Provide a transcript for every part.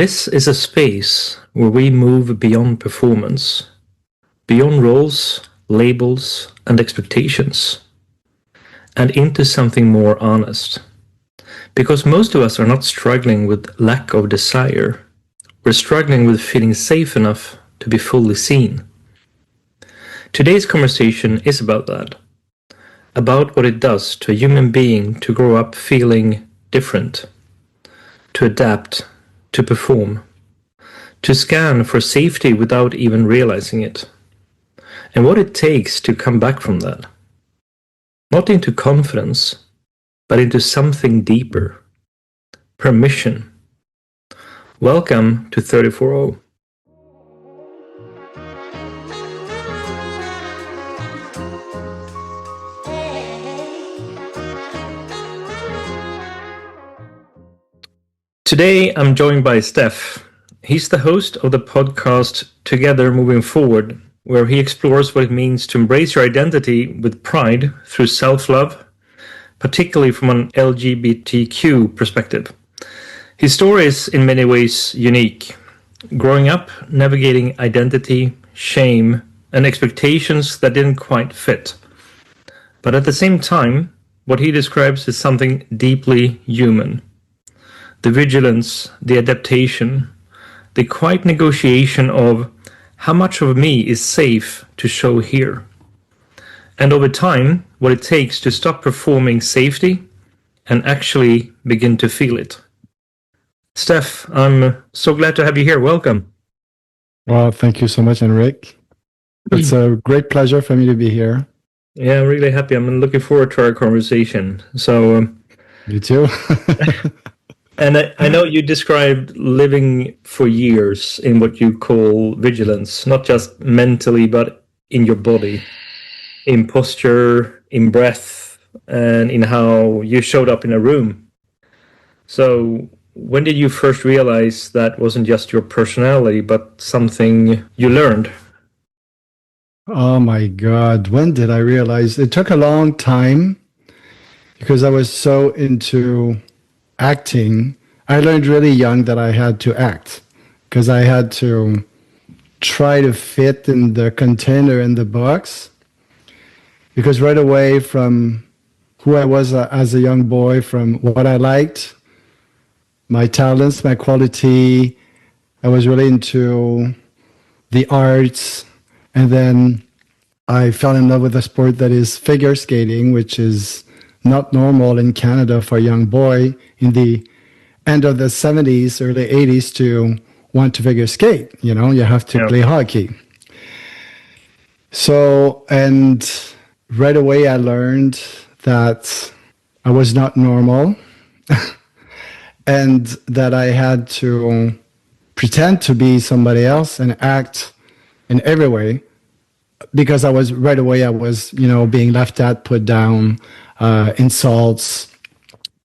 This is a space where we move beyond performance, beyond roles, labels, and expectations, and into something more honest. Because most of us are not struggling with lack of desire. We're struggling with feeling safe enough to be fully seen. Today's conversation is about that. About what it does to a human being to grow up feeling different, to adapt, to perform, to scan for safety without even realizing it, and what it takes to come back from that. Not into confidence, but into something deeper. Permission. Welcome to 340. Today, I'm joined by Stef. He's the host of the podcast Together Moving Forward, where he explores what it means to embrace your identity with pride through self-love, particularly from an LGBTQ perspective. His story is in many ways unique. Growing up, navigating identity, shame, and expectations that didn't quite fit. But at the same time, what he describes is something deeply human. The vigilance, the adaptation, the quiet negotiation of how much of me is safe to show here. And over time, what it takes to stop performing safety and actually begin to feel it. Stef, I'm so glad to have you here. Welcome. Well, thank you so much, Henrik. It's a great pleasure for me to be here. Yeah, I'm really happy. I'm looking forward to our conversation. So, You too. and I know you described living for years in what you call vigilance, not just mentally, but in your body, in posture, in breath, and in how you showed up in a room. So when did you first realize that wasn't just your personality, but something you learned? Oh my God. When did I realize? It took a long time because I was so into acting. I learned really young that I had to act because I had to try to fit in the container in the box. Because right away from who I was as a young boy, from what I liked, my talents, my quality, I was really into the arts. And then I fell in love with a sport that is figure skating, which is not normal in Canada for a young boy in the end of the 70s, early 80s to want to figure skate. You know, you have to play hockey. So, and right away I learned that I was not normal and that I had to pretend to be somebody else and act in every way because I was being laughed at, put down, insults,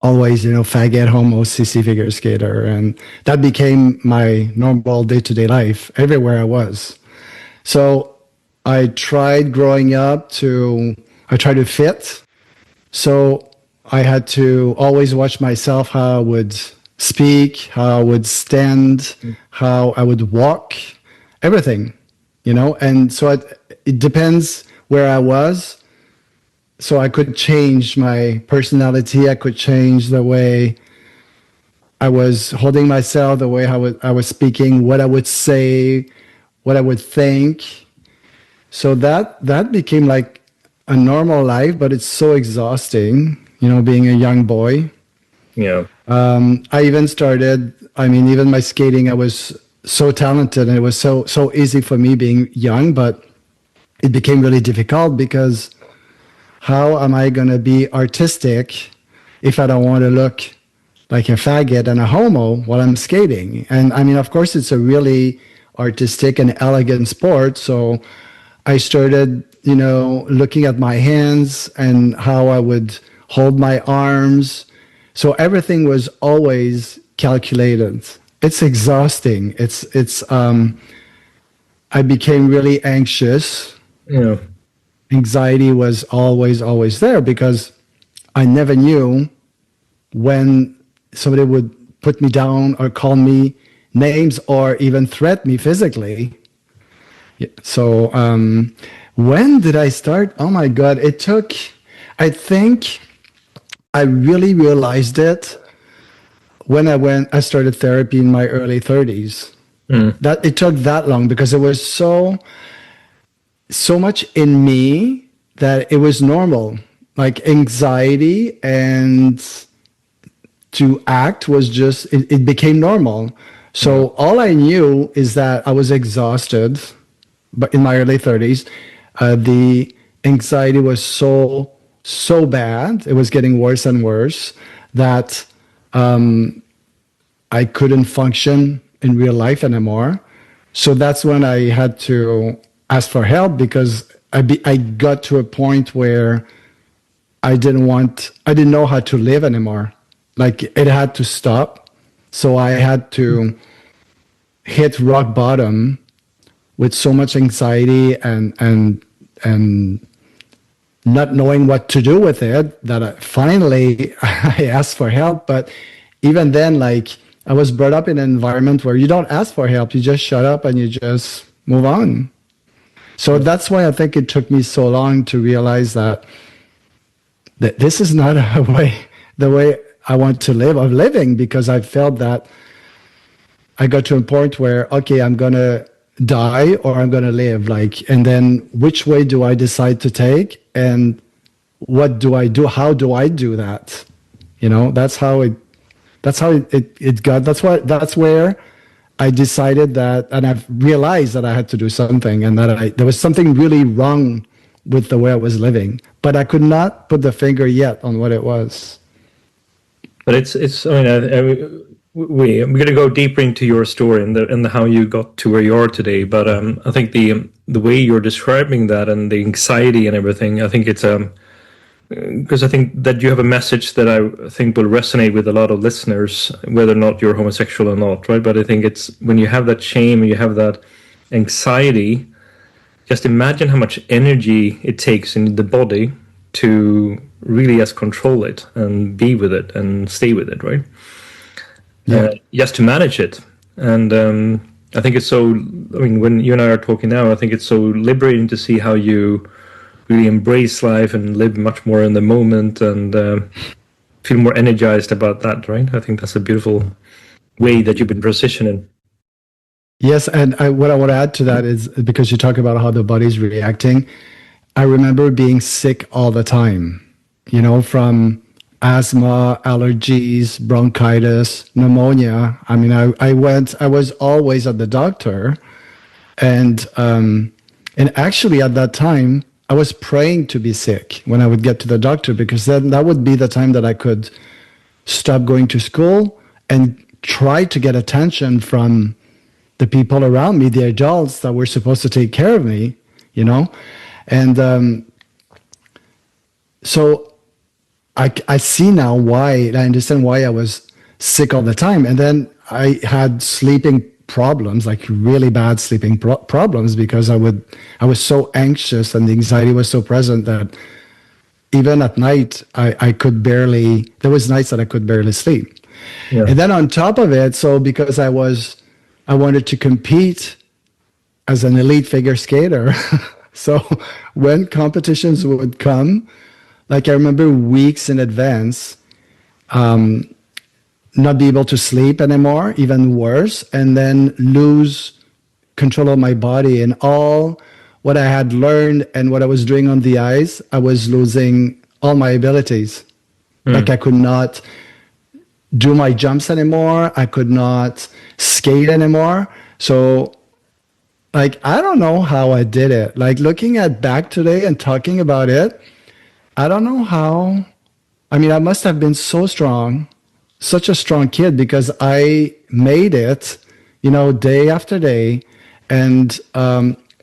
always, faggot, homo, sissy, figure skater. And that became my normal day-to-day life everywhere I was. So I tried growing up I tried to fit. So I had to always watch myself, how I would speak, how I would stand, how I would walk, everything, And so it depends where I was. So I could change my personality. I could change the way I was holding myself, the way I was speaking, what I would say, what I would think. So that became like a normal life, but it's so exhausting, being a young boy. Yeah. I even started, even my skating, I was so talented and it was so easy for me being young, but it became really difficult because how am I going to be artistic if I don't want to look like a faggot and a homo while I'm skating? And of course, it's a really artistic and elegant sport. So I started, looking at my hands and how I would hold my arms. So everything was always calculated. It's exhausting. I became really anxious. Yeah. Anxiety was always there because I never knew when somebody would put me down or call me names or even threat me physically. So when did I start? Oh my God, I think I really realized it when I started therapy in my early 30s. That it took that long because it was so much in me that it was normal. Like anxiety and to act was just, it became normal. So all I knew is that I was exhausted, but in my early 30s, the anxiety was so bad. It was getting worse and worse that I couldn't function in real life anymore. So that's when I had to ask for help because I got to a point where I didn't know how to live anymore. Like it had to stop. So I had to hit rock bottom with so much anxiety and not knowing what to do with it that finally I asked for help. But even then, like I was brought up in an environment where you don't ask for help. You just shut up and you just move on. So that's why I think it took me so long to realize that this is not the way I want to live of living, because I felt that I got to a point where, okay, I'm going to die or I'm going to live, like, and then which way do I decide to take and what do I do? How do I do that? You know, that's how it got. That's where I decided that, and I've realized that I had to do something and that there was something really wrong with the way I was living, but I could not put the finger yet on what it was. But it's. I mean, we're going to go deeper into your story and how you got to where you are today. But I think the way you're describing that and the anxiety and everything, I think it's because I think that you have a message that I think will resonate with a lot of listeners, whether or not you're homosexual or not, right? But I think it's when you have that shame and you have that anxiety, just imagine how much energy it takes in the body to really just control it and be with it and stay with it, right? Yeah. Just to manage it. And I think it's so, I mean, when you and I are talking now, I think it's so liberating to see how you really embrace life and live much more in the moment and feel more energized about that, right? I think that's a beautiful way that you've been transitioning. Yes, and what I want to add to that is because you talk about how the body's reacting, I remember being sick all the time, you know, from asthma, allergies, bronchitis, pneumonia. I mean, I was always at the doctor, and actually at that time, I was praying to be sick when I would get to the doctor, because then that would be the time that I could stop going to school and try to get attention from the people around me, the adults that were supposed to take care of me, you know? And so I see now why, I understand why I was sick all the time. And then I had sleeping problems, like really bad sleeping problems, because I was so anxious and the anxiety was so present that even at night, I could barely, there was nights that I could barely sleep. Yeah. And then on top of it, so because I wanted to compete as an elite figure skater. So when competitions would come, like I remember weeks in advance, not be able to sleep anymore, even worse, and then lose control of my body and all what I had learned and what I was doing on the ice, I was losing all my abilities. Like I could not do my jumps anymore. I could not skate anymore. So like, I don't know how I did it. Like looking at back today and talking about it, I don't know how. I mean, I must have been so strong, such a strong kid, because I made it, you know, day after day, and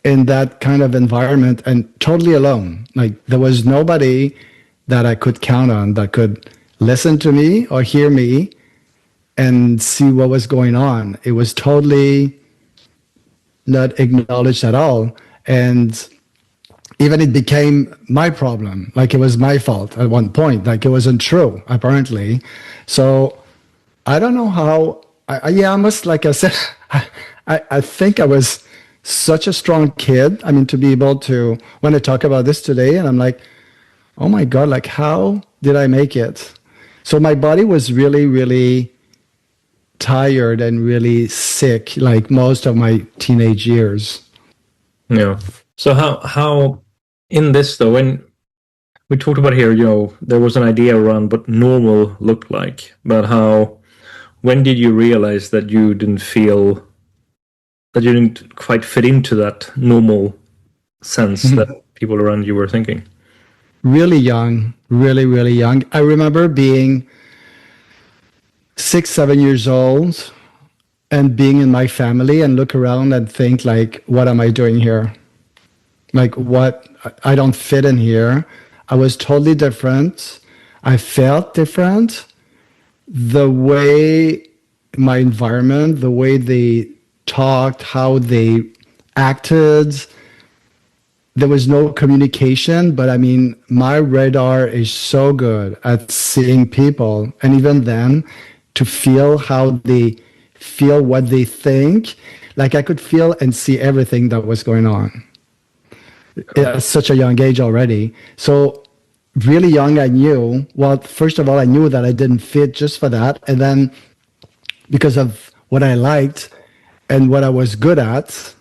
in that kind of environment and totally alone. Like there was nobody that I could count on that could listen to me or hear me and see what was going on. It was totally not acknowledged at all. And even it became my problem, like it was my fault at one point, like it wasn't true, apparently. So I don't know how yeah, almost like I said, I think I was such a strong kid. I mean, to be able to, when I talk about this today, and I'm like, oh my God, like how did I make it? So my body was really, really tired and really sick, like most of my teenage years. Yeah. So how in this though, when we talked about here, there was an idea around what normal looked like, but when did you realize that you didn't quite fit into that normal sense that people around you were thinking? Really young, really, really young. I remember being 6, 7 years old and being in my family and look around and think like, what am I doing here? Like what, I don't fit in here. I was totally different. I felt different. The way my environment, the way they talked, how they acted, there was no communication, but I mean, my radar is so good at seeing people. And even then, to feel how they feel, what they think, like I could feel and see everything that was going on at such a young age already. So really young, I knew, well, first of all, I knew that I didn't fit just for that. And then because of what I liked and what I was good at,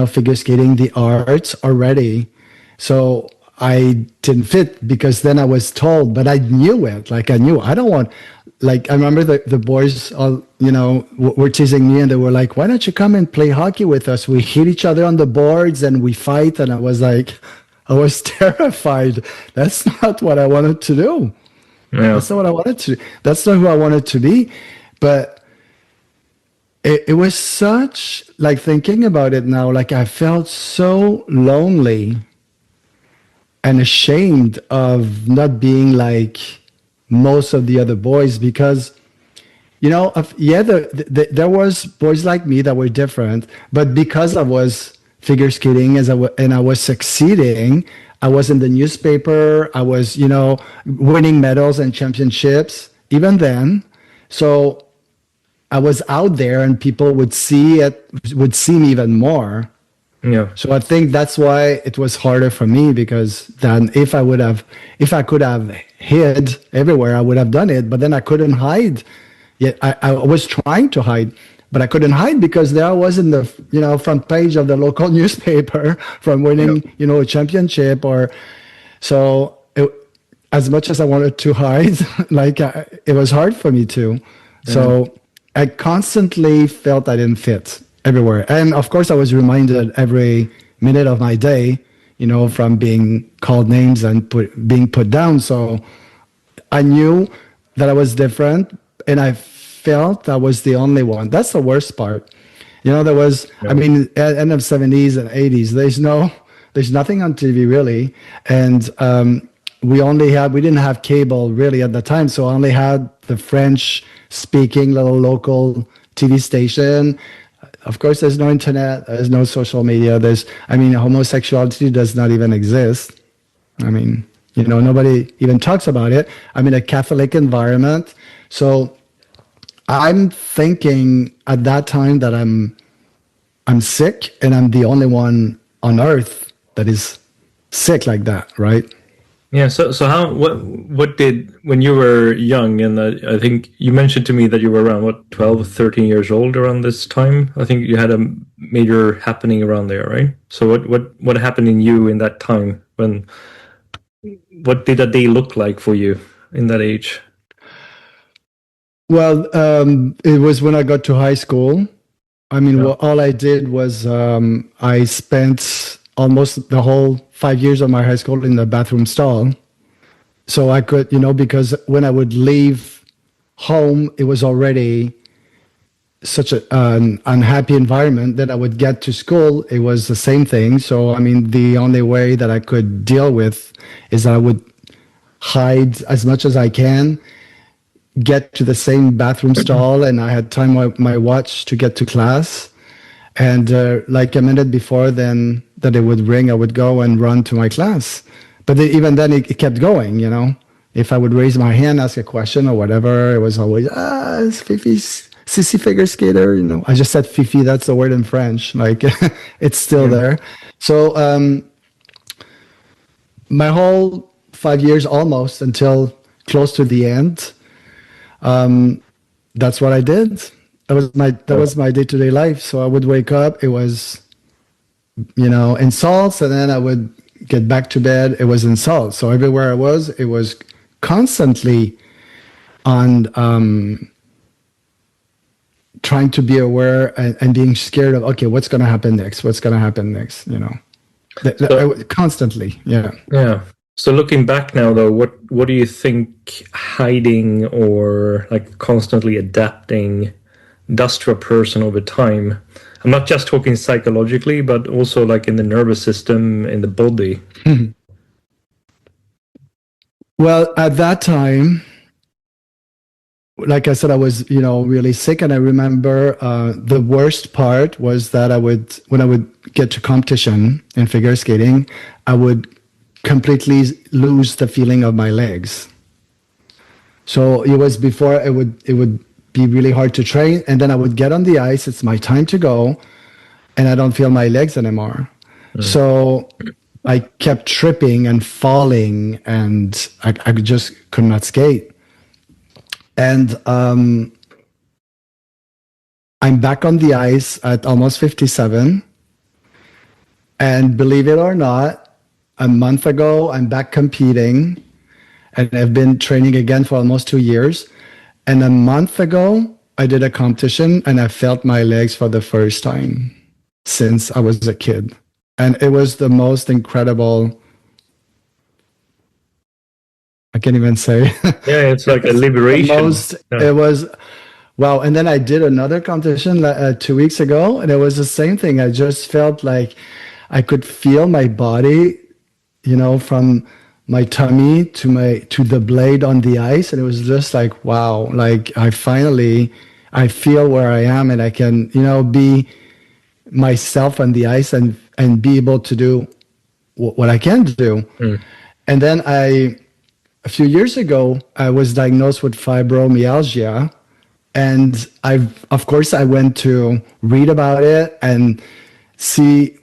figure skating, the arts already. So I didn't fit because then I was told, but I knew it. Like I knew I don't want, like I remember the boys all, were teasing me and they were like, why don't you come and play hockey with us? We hit each other on the boards and we fight. And I was like, I was terrified. That's not what I wanted to do. Yeah. That's not what I wanted to do. That's not who I wanted to be. But it was such, like thinking about it now, like I felt so lonely and ashamed of not being like most of the other boys because, there was boys like me that were different, but because I was figure skating and I was succeeding, I was in the newspaper, I was, winning medals and championships, even then. So I was out there and people would see me even more. Yeah. So I think that's why it was harder for me because then if I could have hid everywhere, I would have done it, but then I couldn't hide. Yet I was trying to hide, but I couldn't hide because there I was in the, front page of the local newspaper from winning, a championship so as much as I wanted to hide, like it was hard for me to. So I constantly felt I didn't fit everywhere. And of course, I was reminded every minute of my day, from being called names and being put down. So I knew that I was different and I felt I was the only one. That's the worst part. There was, I mean, at end of 70s and 80s, there's nothing on TV really. And we didn't have cable really at the time. So I only had the French speaking little local TV station. Of course, there's no internet, there's no social media. Homosexuality does not even exist. I mean, nobody even talks about it. I'm in a Catholic environment. So I'm thinking at that time that I'm sick and I'm the only one on earth that is sick like that, right? Yeah. So what did, when you were young, and I think you mentioned to me that you were around 12, 13 years old around this time. I think you had a major happening around there, right? So what happened in you in that time what did a day look like for you in that age? Well, it was when I got to high school. I mean, all I did was I spent almost the whole 5 years of my high school in the bathroom stall. So I could, because when I would leave home, it was already such an unhappy environment that I would get to school. It was the same thing. So, I mean, the only way that I could deal with is I would hide as much as I can, get to the same bathroom stall, and I had time my watch to get to class. And like a minute before then that it would ring, I would go and run to my class. But even then, it kept going, If I would raise my hand, ask a question or whatever, it was always, it's Fifi's sissy figure skater. I just said fifi. That's the word in French. Like it's still there. So my whole 5 years, almost until close to the end, that's what I did. That was my day-to-day life. So I would wake up. It was, insults, and then I would get back to bed. It was insults. So everywhere I was, it was constantly on trying to be aware and being scared of, okay, what's going to happen next? What's going to happen next? Constantly. Yeah. Yeah. So looking back now, though, what do you think hiding or like constantly adapting does to a person over time? I'm not just talking psychologically, but also like in the nervous system, in the body. Well, at that time, like I said, I was, really sick. And I remember the worst part was that when I would get to competition in figure skating, I would completely lose the feeling of my legs. So it was before it would be really hard to train. And then I would get on the ice. It's my time to go. And I don't feel my legs anymore. So I kept tripping and falling, and I just could not skate. And I'm back on the ice at almost 57. And believe it or not, a month ago, I'm back competing. And I've been training again for almost 2 years. And a month ago, I did a competition and I felt my legs for the first time since I was a kid. And it was the most incredible, I can't even say. Yeah, it's like a liberation. It was, wow. And then I did another competition 2 weeks ago, and it was the same thing. I just felt like I could feel my body, from my tummy to the blade on the ice. And it was just like, wow, like I feel where I am, and I can, be myself on the ice and be able to do what I can do. And then a few years ago, I was diagnosed with fibromyalgia. And of course, I went to read about it and see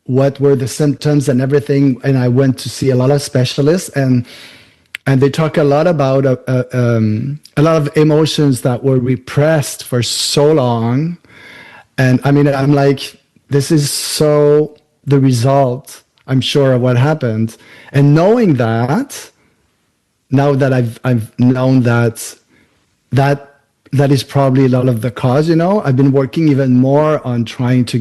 what were the symptoms and everything. And I went to see a lot of specialists, and they talk a lot about a lot of emotions that were repressed for so long. And I mean, I'm like, this is so the result, I'm sure, of what happened. And knowing that, now that I've known that is probably a lot of the cause, I've been working even more on trying to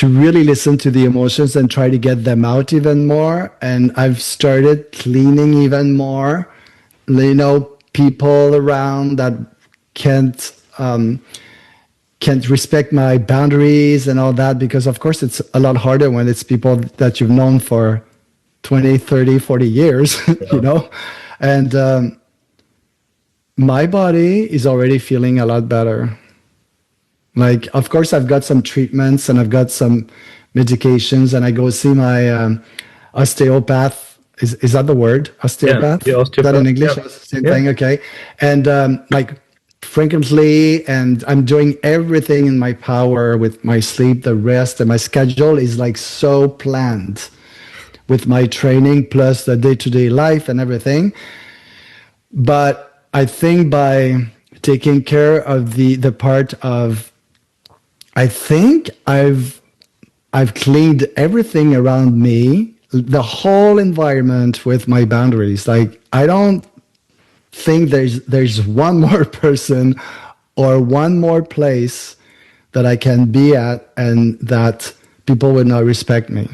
really listen to the emotions and try to get them out even more. And I've started cleaning even more, people around that can't respect my boundaries and all that, because of course it's a lot harder when it's people that you've known for 20, 30, 40 years, and my body is already feeling a lot better. Like, of course, I've got some treatments and I've got some medications, and I go see my osteopath. Is that the word? Osteopath? Yeah, the osteopath. Is that in English? Yeah. Same thing, okay. And frequently, and I'm doing everything in my power with my sleep, the rest, and my schedule is like so planned with my training plus the day-to-day life and everything. But I think by taking care of the part of, I think I've cleaned everything around me, the whole environment with my boundaries. Like, I don't think there's one more person or one more place that I can be at and that people would not respect me.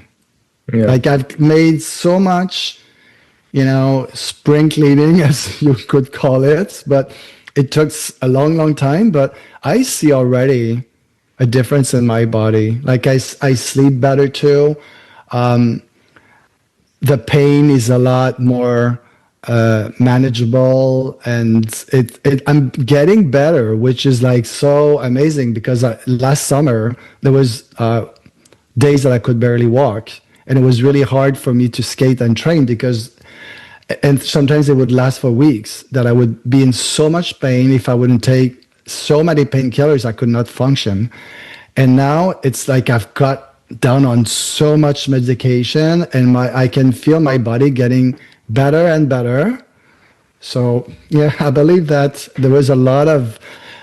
Yeah. Like, I've made so much, spring cleaning, as you could call it, but it took a long, long time. But I see already a difference in my body. Like, I sleep better too. The pain is a lot more manageable, and I'm getting better, which is like so amazing, because last summer there was days that I could barely walk, and it was really hard for me to skate and train because And sometimes it would last for weeks, that I would be in so much pain. If I wouldn't take so many painkillers, I could not function. And now it's like I've got down on so much medication, and I can feel my body getting better and better. So yeah, I believe that there was a lot of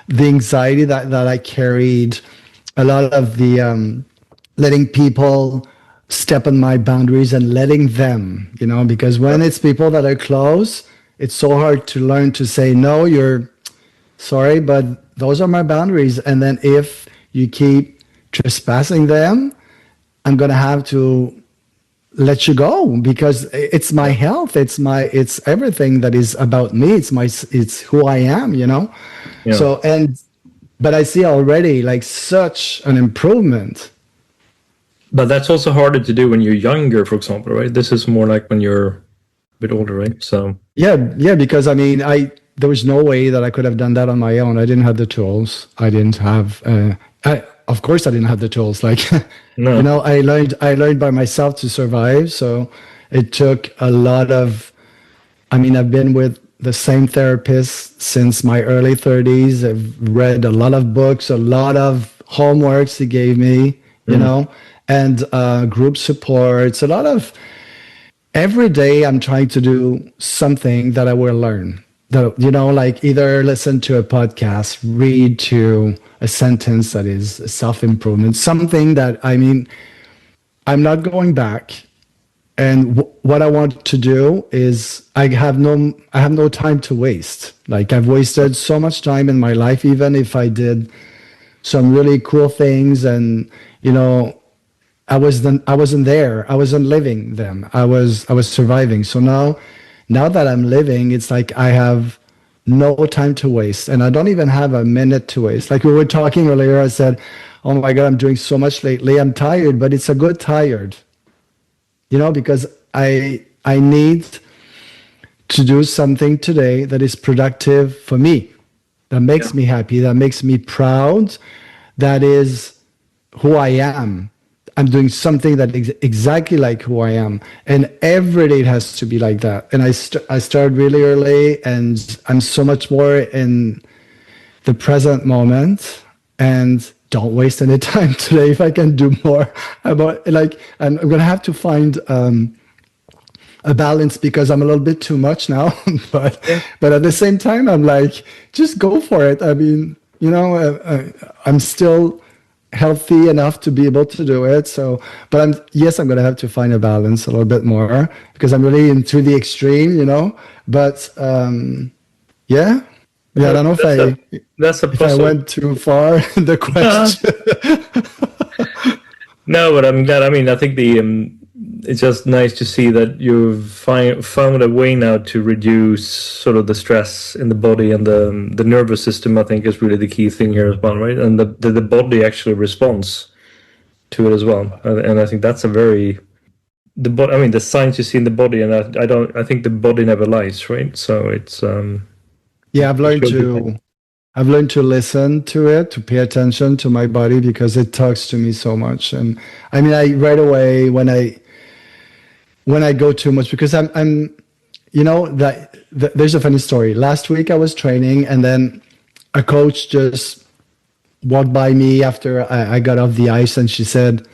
the anxiety that I carried, a lot of the letting people step on my boundaries and letting them, because when it's people that are close, it's so hard to learn to say, no, you're sorry, but those are my boundaries. And then if you keep trespassing them, I'm going to have to let you go, because it's my health. It's everything that is about me. It's who I am, Yeah. So, but I see already like such an improvement. But that's also harder to do when you're younger, for example, right? This is more like when you're a bit older, right? So yeah, because I mean, there was no way that I could have done that on my own. I didn't have the tools. I didn't have. Of course, I didn't have the tools. Like, no. I learned by myself to survive. So it took a lot of. I mean, I've been with the same therapist since my early 30s. I've read a lot of books, a lot of homeworks he gave me, and group supports, a lot of. Every day I'm trying to do something that I will learn. Like either listen to a podcast, read to a sentence that is self-improvement, something that, I mean, I'm not going back. And what I want to do is I have no time to waste. Like I've wasted so much time in my life, even if I did some really cool things, and I wasn't there. I wasn't living them. I was surviving. So now that I'm living, it's like I have no time to waste, and I don't even have a minute to waste. Like we were talking earlier, I said, "Oh my God, I'm doing so much lately. I'm tired, but it's a good tired." Because I need to do something today that is productive for me, that makes me happy, that makes me proud, that is who I am. I'm doing something that is exactly like who I am. And every day it has to be like that. And I started really early, and I'm so much more in the present moment, and don't waste any time today. If I can do more about, like, I'm going to have to find a balance, because I'm a little bit too much now. but at the same time, I'm like, just go for it. I mean, I'm still healthy enough to be able to do it. So, but I'm going to have to find a balance a little bit more, because I'm really into the extreme, but yeah. I don't know if I went too far in the question. No, but I'm glad. I mean, I think it's just nice to see that you've found a way now to reduce sort of the stress in the body, and the nervous system. I think is really the key thing here as well, right? And the body actually responds to it as well. And I think that's the signs you see in the body, and I think the body never lies, right? So it's yeah, I've learned to listen to it, to pay attention to my body, because it talks to me so much. And I mean, I right away when I go too much, because I'm there's a funny story. Last week I was training, and then a coach just walked by me after I got off the ice, and she said,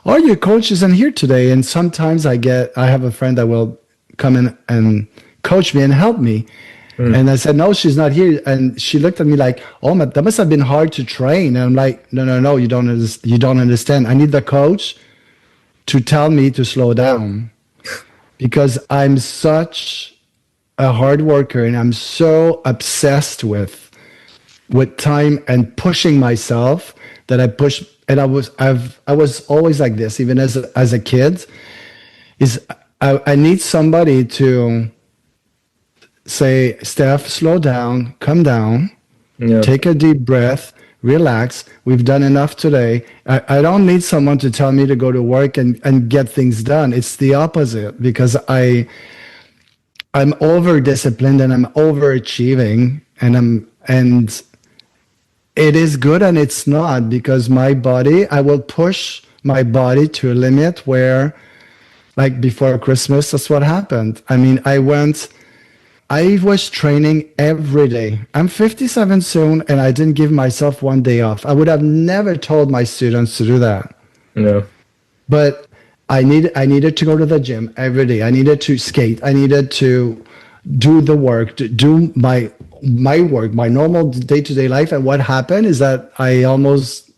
"Oh, your coach isn't here today." And sometimes I have a friend that will come in and coach me and help me. And I said, "No, she's not here." And she looked at me like, "Oh, that must have been hard to train." And I'm like, "No, you don't understand. I need the coach to tell me to slow down, because I'm such a hard worker, and I'm so obsessed with time and pushing myself, that I push." And I was always like this, even as a kid. I need somebody to say, "Stef, slow down, come down, take a deep breath, relax. We've done enough today." I don't need someone to tell me to go to work and get things done. It's the opposite, because I'm over disciplined, and I'm overachieving, and it is good and it's not, because I will push my body to a limit where, like before Christmas, that's what happened. I mean, I was training every day. I'm 57 soon, and I didn't give myself one day off. I would have never told my students to do that. No. But I needed to go to the gym every day. I needed to skate. I needed to do the work, to do my work, my normal day-to-day life. And what happened is that I almost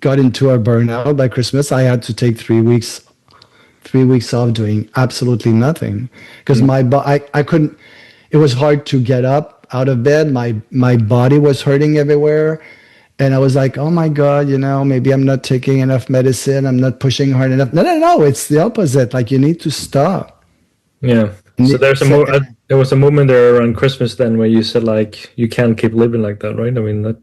got into a burnout by Christmas. I had to take 3 weeks off doing absolutely nothing because I couldn't. It was hard to get up out of bed. My body was hurting everywhere. And I was like, oh my God, maybe I'm not taking enough medicine. I'm not pushing hard enough. No. It's the opposite. Like, you need to stop. Yeah. So there was a moment there around Christmas then where you said, like, you can't keep living like that, right? I mean, that.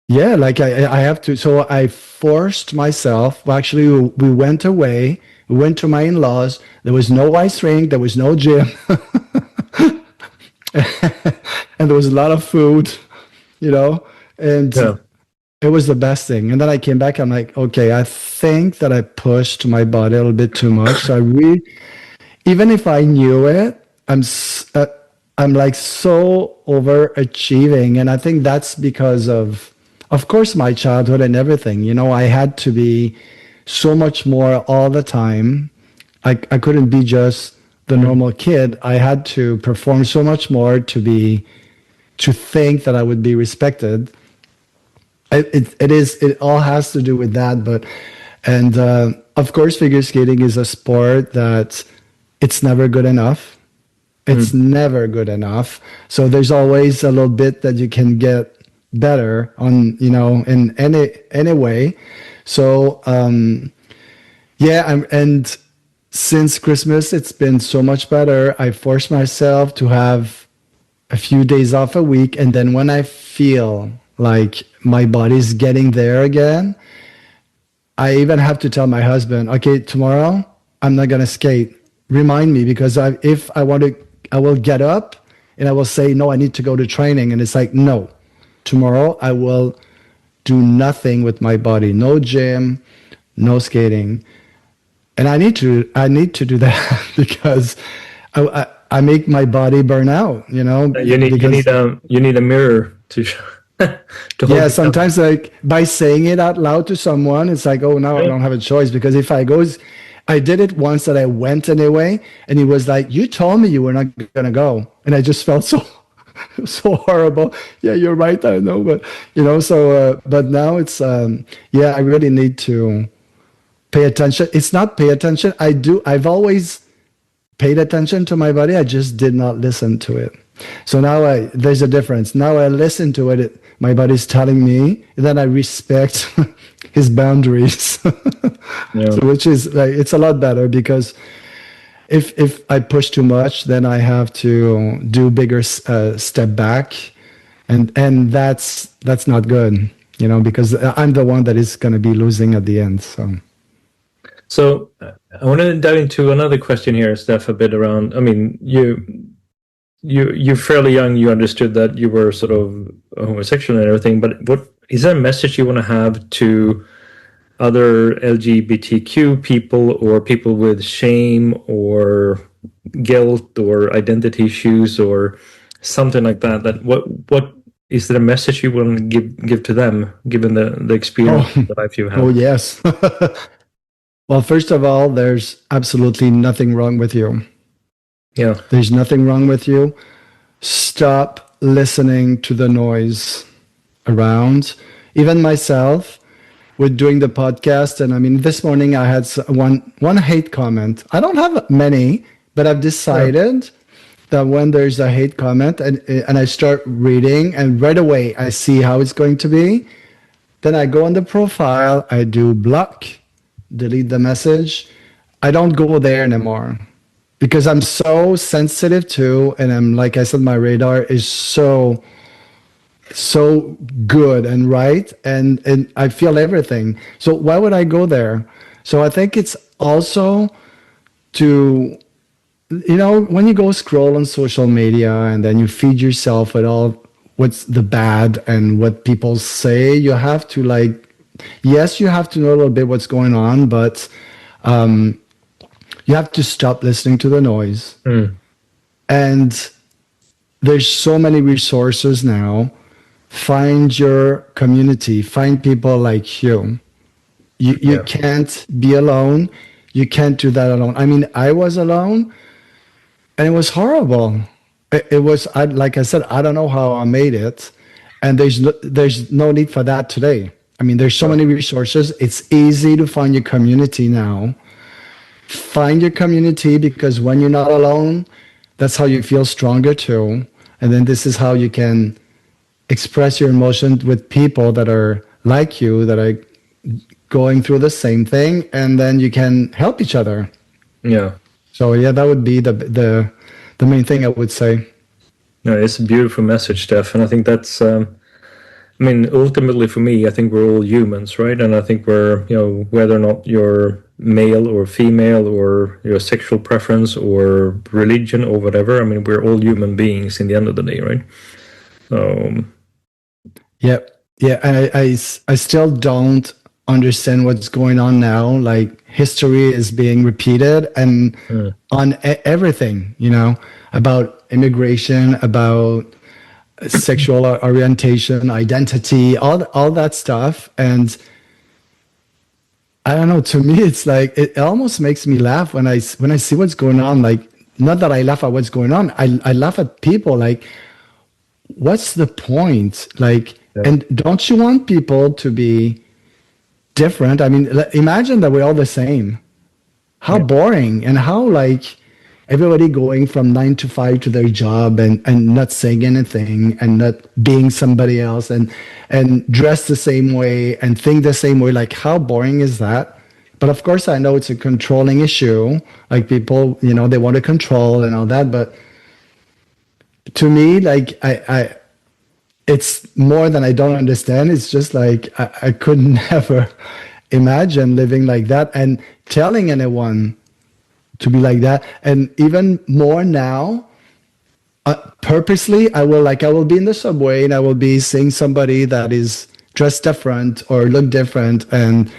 Yeah, like I have to. So I forced myself. Well, actually, we went away. We went to my in-laws. There was no ice rink. There was no gym. And there was a lot of food, and Yeah. it was the best thing. And then I came back. I'm like, okay, I think that I pushed my body a little bit too much. So I really, even if I knew it, I'm like so overachieving. And I think that's because of course, my childhood and everything. I had to be so much more all the time. I couldn't be just the normal kid. I had to perform so much more to think that I would be respected. It all has to do with that. And of course, figure skating is a sport that it's never good enough. It's never good enough. So there's always a little bit that you can get better on, in any way. So and since Christmas, it's been so much better. I force myself to have a few days off a week, and then when I feel like my body's getting there again, I even have to tell my husband, okay, tomorrow I'm not gonna skate. Remind me, because if I want to, I will get up and I will say, no, I need to go to training. And it's like, no, tomorrow I will do nothing with my body. No gym, no skating. And I need to do that because I make my body burn out, You need a mirror to to hold. Yeah, sometimes like by saying it out loud to someone, it's like, oh, now I don't have a choice, because if I did it once that I went anyway, and he was like, you told me you were not gonna go, and I just felt so horrible. Yeah, you're right, I know, but but now it's I really need to pay attention. It's not pay attention. I've always paid attention to my body. I just did not listen to it. So now there's a difference. Now I listen to it. My body's telling me, and then I respect his boundaries. Yeah. So, which is like, it's a lot better, because if I push too much, then I have to do bigger step back, and that's not good, because I'm the one that is going to be losing at the end. So I want to dive into another question here, Stef, a bit around. I mean, you're fairly young. You understood that you were sort of homosexual and everything. But what is there a message you want to have to other LGBTQ people, or people with shame or guilt or identity issues or something like that? That what is there a message you want to give to them, given the experience, the life you have? Oh yes. Well, first of all, there's absolutely nothing wrong with you. Yeah. There's nothing wrong with you. Stop listening to the noise around. Even myself, with doing the podcast, and I mean, this morning I had one hate comment. I don't have many, but I've decided that when there's a hate comment and I start reading, and right away I see how it's going to be, then I go on the profile, I do block, delete the message. I don't go there anymore, because I'm so sensitive to, and I'm, like I said, my radar is so good and right, and I feel everything. So why would I go there? So I think it's also to, when you go scroll on social media and then you feed yourself with all what's the bad and what people say, you have to, yes, you have to know a little bit what's going on, but You have to stop listening to the noise. Mm. And there's so many resources now. Find your community, find people like you. You Yeah. can't be alone. You can't do that alone. I mean, I was alone and it was horrible. It was, like I said, I don't know how I made it. And there's no need for that today. I mean, there's so many resources. It's easy to find your community now. Find your community, because when you're not alone, that's how you feel stronger too. And then this is how you can express your emotions with people that are like you, that are going through the same thing, and then you can help each other. Yeah. So yeah, that would be the main thing I would say. No, it's a beautiful message, Steph, and I think that's. I mean, ultimately for me, I think we're all humans, right? And I think we're, whether or not you're male or female or your sexual preference or religion or whatever, I mean, we're all human beings in the end of the day, right? So. Yeah, and I still don't understand what's going on now. Like, history is being repeated, and on everything, about immigration, about sexual orientation, identity, all that stuff. And I don't know, to me, it's like, it almost makes me laugh when I see what's going on. Like, not that I laugh at what's going on, I laugh at people. Like, what's the point? Like, and don't you want people to be different? I mean, imagine that we're all the same. How boring, and how, like, everybody going from 9 to 5 to their job, and not saying anything, and not being somebody else, and dress the same way and think the same way. Like, how boring is that? But of course, I know it's a controlling issue. Like, people, they want to control and all that. But to me, like, I it's more than I don't understand. It's just like, I could never imagine living like that and telling anyone to be like that. And even more now, purposely, I will be in the subway and I will be seeing somebody that is dressed different or look different, and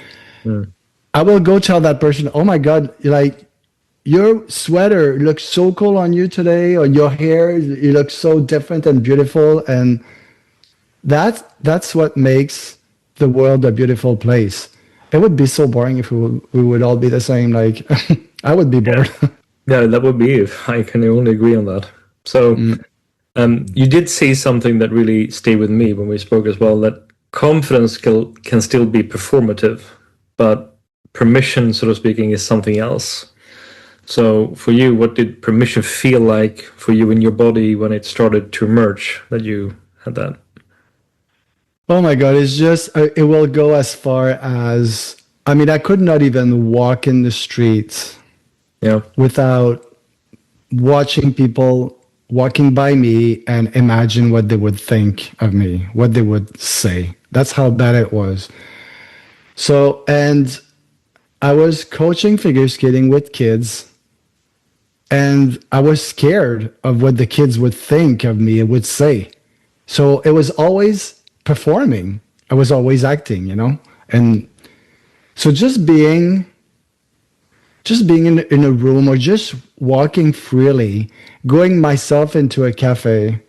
I will go tell that person, "Oh my God, like, your sweater looks so cool on you today, or your hair, you look so different and beautiful." And that's what makes the world a beautiful place. It would be so boring if we would all be the same. Like, I would be bored. Yeah, that would be. I can only agree on that. So, you did say something that really stayed with me when we spoke as well, that confidence can still be performative, but permission, so to speaking, is something else. So for you, what did permission feel like for you in your body when it started to emerge that you had that? Oh my God, it's just, it will go as far as, I mean, I could not even walk in the streets without watching people walking by me and imagine what they would think of me, what they would say. That's how bad it was. So, and I was coaching figure skating with kids, and I was scared of what the kids would think of me and would say. So it was always performing. I was always acting, And so just being in a room, or just walking freely, going myself into a cafe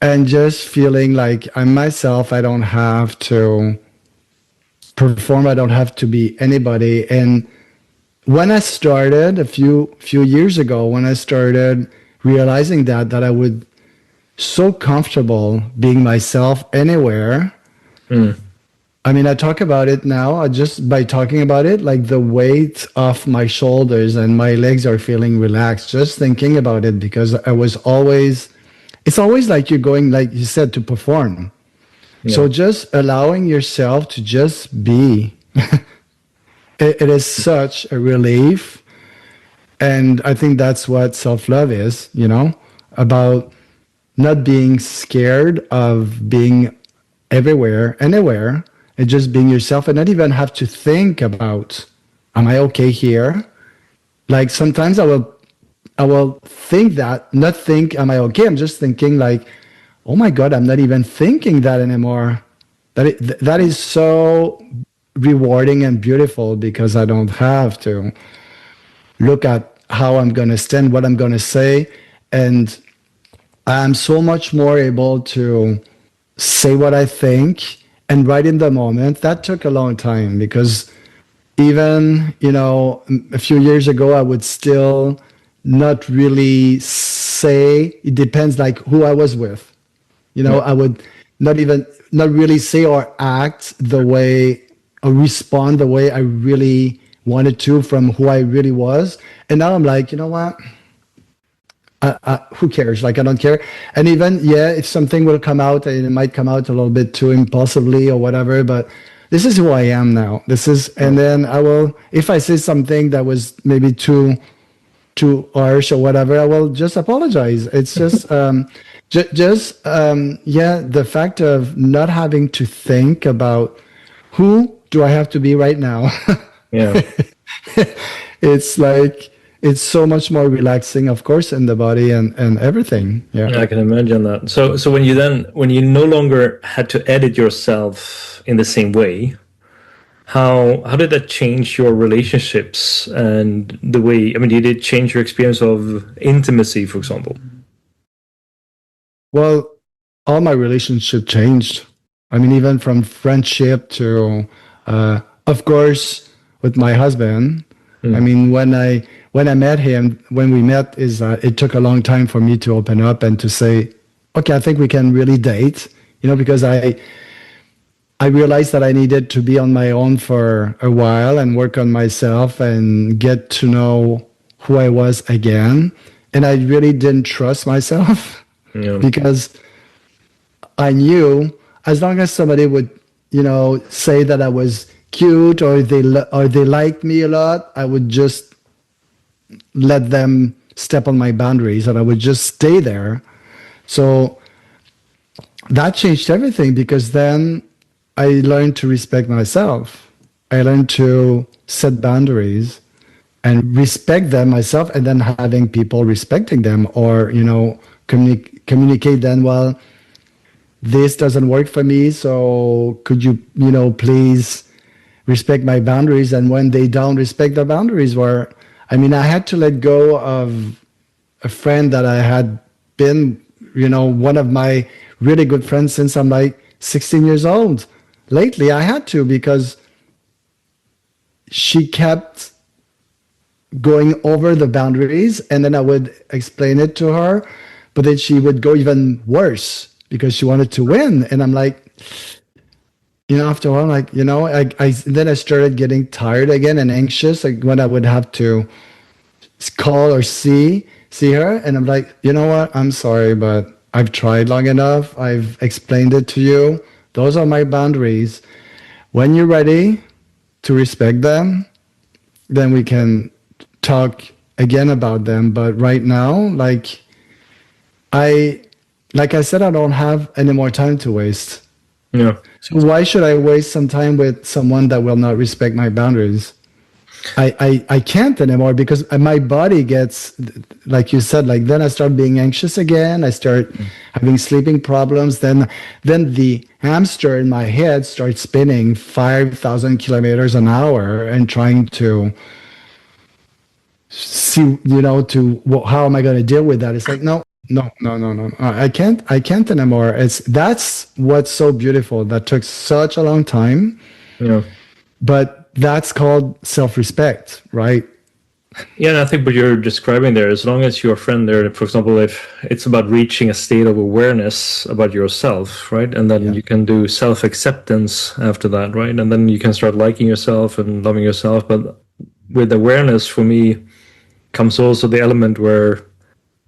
and just feeling like I'm myself. I don't have to perform. I don't have to be anybody. And when I started a few years ago, when I started realizing that I would so comfortable being myself anywhere. I mean, I talk about it now, just by talking about it, like, the weight off my shoulders and my legs are feeling relaxed, just thinking about it, because it's always like you're going, like you said, to perform. So just allowing yourself to just be, it is such a relief. And I think that's what self-love is, about not being scared of being everywhere, anywhere, and just being yourself, and not even have to think about, am I okay here? Like, sometimes I will think that, not think, am I okay? I'm just thinking like, oh my God, I'm not even thinking that anymore. That is so rewarding and beautiful, because I don't have to. look at how I'm going to stand, what I'm going to say. And I'm so much more able to say what I think and right in the moment. That took a long time because even, a few years ago, I would still not really say, it depends like who I was with. Yeah. I would not really say or act the way or respond the way I really wanted to from who I really was. And now I'm like, you know what? Who cares? Like, I don't care. And even, yeah, if something will come out, and it might come out a little bit too impulsively or whatever, but this is who I am now. And then I will, if I say something that was maybe too harsh or whatever, I will just apologize. It's just, yeah, the fact of not having to think about who do I have to be right now. Yeah. It's like, it's so much more relaxing, of course, in the body and everything. Yeah. Yeah, I can imagine that. So when you no longer had to edit yourself in the same way, how did that change your relationships and the way, I mean, did it change your experience of intimacy, for example? Well, all my relationship changed. I mean, even from friendship to, of course, with my husband. I mean, when I met him, when we met, it took a long time for me to open up and to say, okay, I think we can really date. Because I realized that I needed to be on my own for a while and work on myself and get to know who I was again. And I really didn't trust myself Yeah. because I knew as long as somebody would, say that I was cute or they liked me a lot, I would just let them step on my boundaries and I would just stay there. So that changed everything because then I learned to respect myself. I learned to set boundaries and respect them myself and then having people respecting them or, communicate then, well, this doesn't work for me. So could you, please respect my boundaries? And when they don't respect the boundaries I had to let go of a friend that I had been, one of my really good friends since I'm like 16 years old. Lately, I had to because she kept going over the boundaries and then I would explain it to her, but then she would go even worse because she wanted to win. And I'm like, after a while, like, then I started getting tired again and anxious, like when I would have to call or see her. And I'm like, you know what? I'm sorry, but I've tried long enough. I've explained it to you. Those are my boundaries. When you're ready to respect them, then we can talk again about them. But right now, like I said, I don't have any more time to waste. Yeah. So why should I waste some time with someone that will not respect my boundaries? I can't anymore because my body gets, like you said, like then I start being anxious again. I start having sleeping problems. Then the hamster in my head starts spinning 5,000 kilometers an hour and trying to see, how am I going to deal with that? It's like, no. I can't anymore. That's what's so beautiful. That took such a long time. Yeah. But that's called self-respect, right? Yeah, and I think what you're describing there, as long as your friend there, for example, if it's about reaching a state of awareness about yourself, right? And then you can do self-acceptance after that, right? And then you can start liking yourself and loving yourself. But with awareness, for me, comes also the element where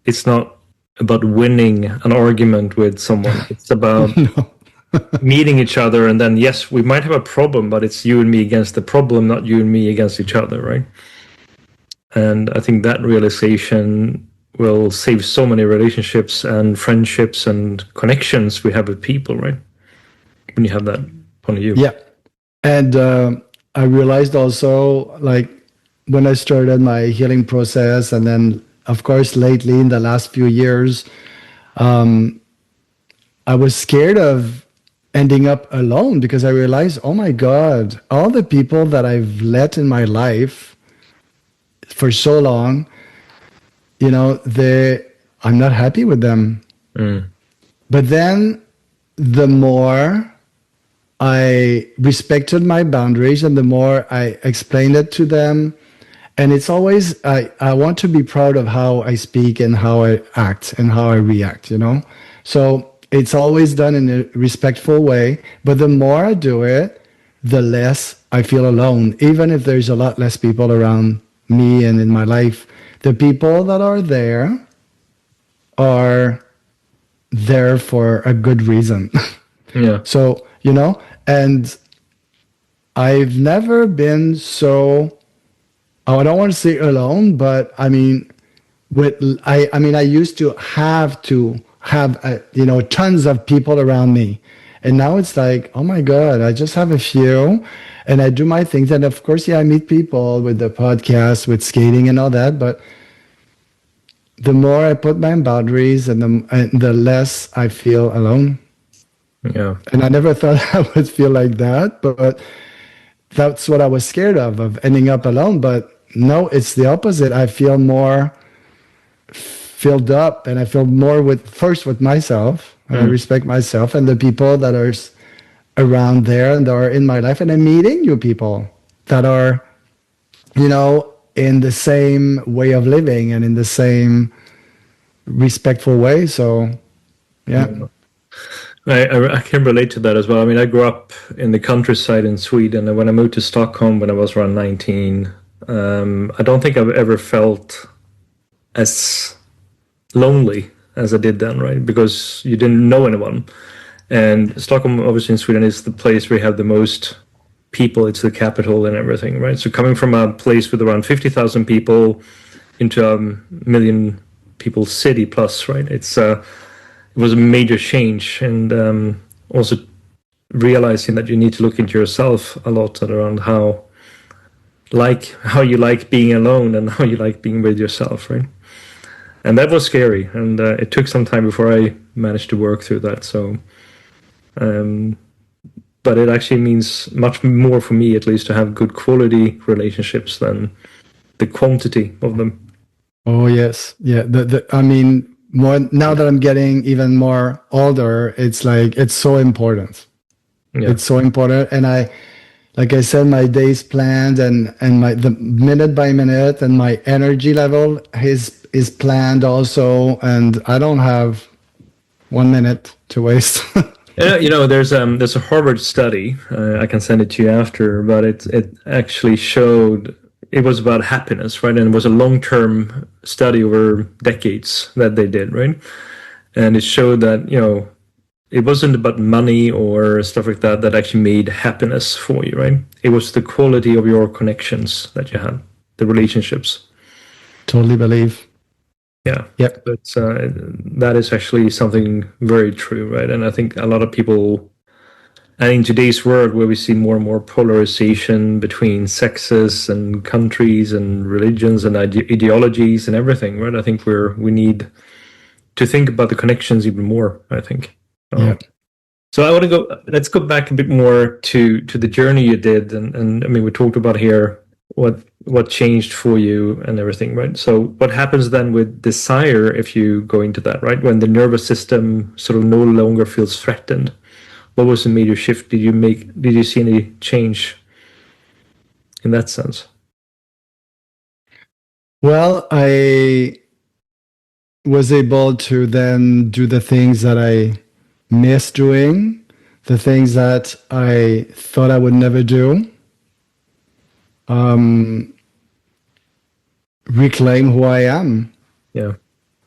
it's not about winning an argument with someone. It's about meeting each other, and then yes, we might have a problem, but it's you and me against the problem, not you and me against each other, right? And I think that realization will save so many relationships and friendships and connections we have with people, right? When you have that point of view. Yeah. And I realized also, like, when I started my healing process, and then, of course, lately in the last few years, I was scared of ending up alone because I realized, oh my God, all the people that I've let in my life for so long, I'm not happy with them. But then the more I respected my boundaries and the more I explained it to them, and it's always, I want to be proud of how I speak and how I act and how I react, So it's always done in a respectful way. But the more I do it, the less I feel alone, even if there's a lot less people around me and in my life. The people that are there for a good reason. Yeah. So, and I've never been so, I don't want to say alone, but I mean, I used to have tons of people around me. And now it's like, oh my God, I just have a few and I do my things. And of course, I meet people with the podcast, with skating and all that. But the more I put my boundaries and the less I feel alone. Yeah. And I never thought I would feel like that, but that's what I was scared of ending up alone. But no, it's the opposite. I feel more filled up and I feel more with myself. I respect myself and the people that are around there and that are in my life. And I'm meeting new people that are, in the same way of living and in the same respectful way. So, yeah. I can relate to that as well. I mean, I grew up in the countryside in Sweden, and when I moved to Stockholm when I was around 19, I don't think I've ever felt as lonely as I did then, right? Because you didn't know anyone. And Stockholm, obviously in Sweden, is the place where you have the most people. It's the capital and everything, right? So coming from a place with around 50,000 people into a million people city plus, right? It was a major change. And also realizing that you need to look into yourself a lot around how you like being alone and how you like being with yourself, right? And that was scary, and it took some time before I managed to work through that. So, but it actually means much more for me, at least, to have good quality relationships than the quantity of them. Oh yes, yeah. I mean, more now that I'm getting even more older, it's like it's so important. Yeah. It's so important, and like I said, my days planned and the minute by minute, and my energy level is planned also, and I don't have 1 minute to waste. There's a Harvard study. I can send it to you after, but it actually showed it was about happiness, right? And it was a long-term study over decades that they did, right? And it showed that it wasn't about money or stuff like that actually made happiness for you, right? It was the quality of your connections that you had, the relationships. Totally believe. Yeah. Yep. But that is actually something very true, right? And I think a lot of people, and in today's world where we see more and more polarization between sexes and countries and religions and ideologies and everything, right? I think we need to think about the connections even more, I think. Yeah. So I want to let's go back a bit more to the journey you did. And I mean, we talked about here what changed for you and everything, right? So what happens then with desire if you go into that, right? When the nervous system sort of no longer feels threatened, what was the major shift did you see any change in that sense? Well, I was able to then do the things that I miss doing, the things that I thought I would never do. Reclaim who I am. Yeah.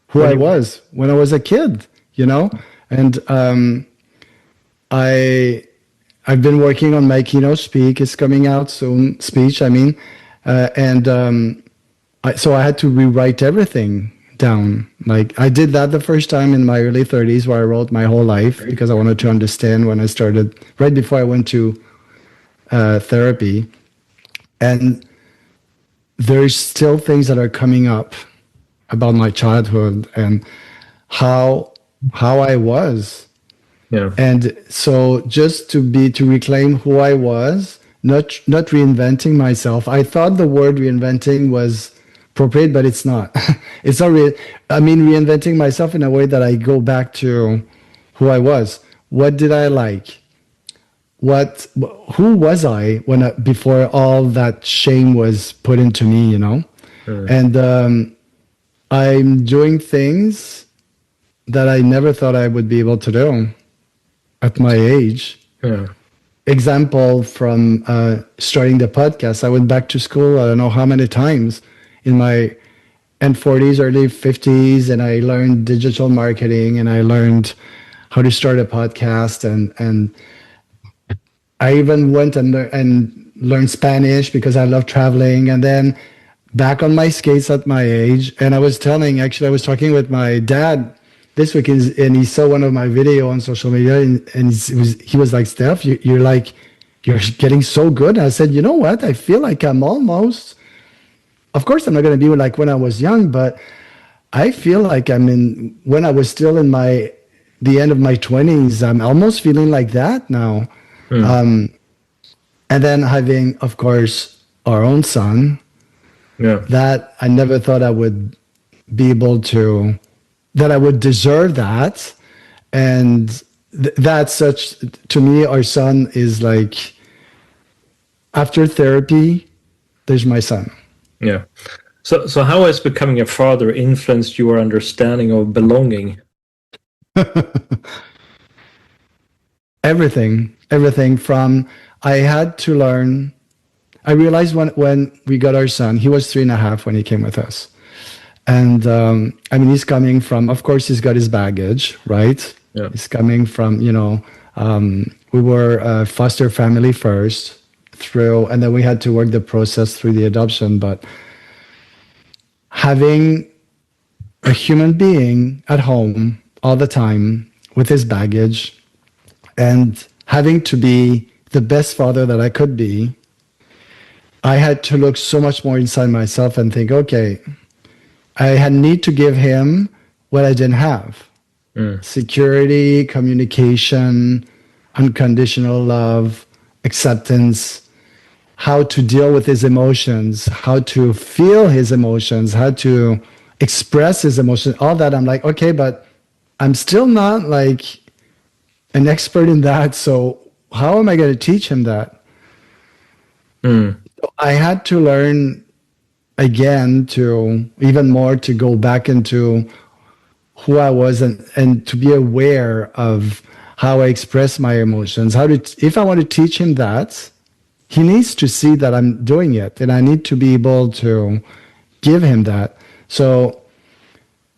Who I was when I was a kid, and I've been working on my keynote speak. It's coming out soon. Speech, I mean, so I had to rewrite everything down. Like I did that the first time in my early 30s, where I wrote my whole life because I wanted to understand when I started right before I went to therapy, and there's still things that are coming up about my childhood and how I was. Yeah. And so just to reclaim who I was, not reinventing myself. I thought the word reinventing was appropriate, but it's not. It's not real. I mean, reinventing myself in a way that I go back to who I was. What did I like? What, who was I when before all that shame was put into me, you know? And I'm doing things that I never thought I would be able to do at my age. Yeah. Example from starting the podcast. I went back to school, I don't know how many times in my end 40s, early 50s, and I learned digital marketing and I learned how to start a podcast. And I even went and learned Spanish because I love traveling. And then back on my skates at my age. And I was talking with my dad this week, and he saw one of my video on social media, and he was like, Steph, you're getting so good. And I said, you know what? I feel like I'm almost, of course, I'm not going to be like when I was young, but I feel like when I was still in the end of my 20s, I'm almost feeling like that now. And then having, of course, our own son, that I never thought I would be able to, that I would deserve that. And that's such, to me, our son is like, after therapy, there's my son. Yeah. So how has becoming a father influenced your understanding of belonging? Everything from, I had to learn. I realized when we got our son, he was 3.5 when he came with us. And I mean, he's coming from, of course, he's got his baggage, right? Yeah. He's coming from, we were a foster family first and then we had to work the process through the adoption. But having a human being at home all the time with his baggage and having to be the best father that I could be, I had to look so much more inside myself and think, okay, I need to give him what I didn't have. Security, communication, unconditional love, acceptance, how to deal with his emotions, how to feel his emotions, how to express his emotions, all that. I'm like, okay, but I'm still not like an expert in that. So how am I going to teach him that? I had to learn again to even more to go back into who I was and to be aware of how I express my emotions. If I want to teach him that, he needs to see that I'm doing it, and I need to be able to give him that. So,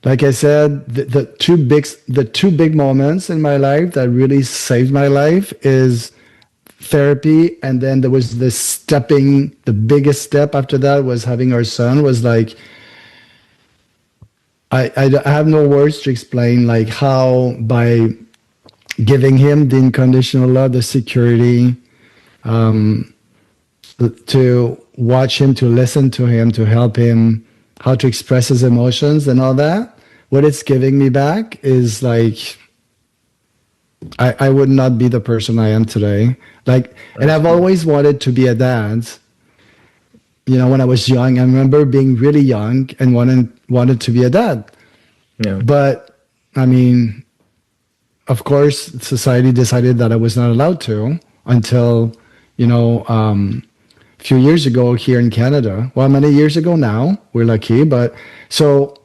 like I said, the two big moments in my life that really saved my life is therapy, and then there was the biggest step after that was having our son. Was like, I have no words to explain like how by giving him the unconditional love, the security, to watch him, to listen to him, to help him, how to express his emotions and all that, what it's giving me back is like, I would not be the person I am today. Like, and I've always wanted to be a dad. You know, when I was young, I remember being really young and wanted to be a dad. Yeah. But I mean, of course, society decided that I was not allowed to until, a few years ago here in Canada. Well, many years ago now, we're lucky. But so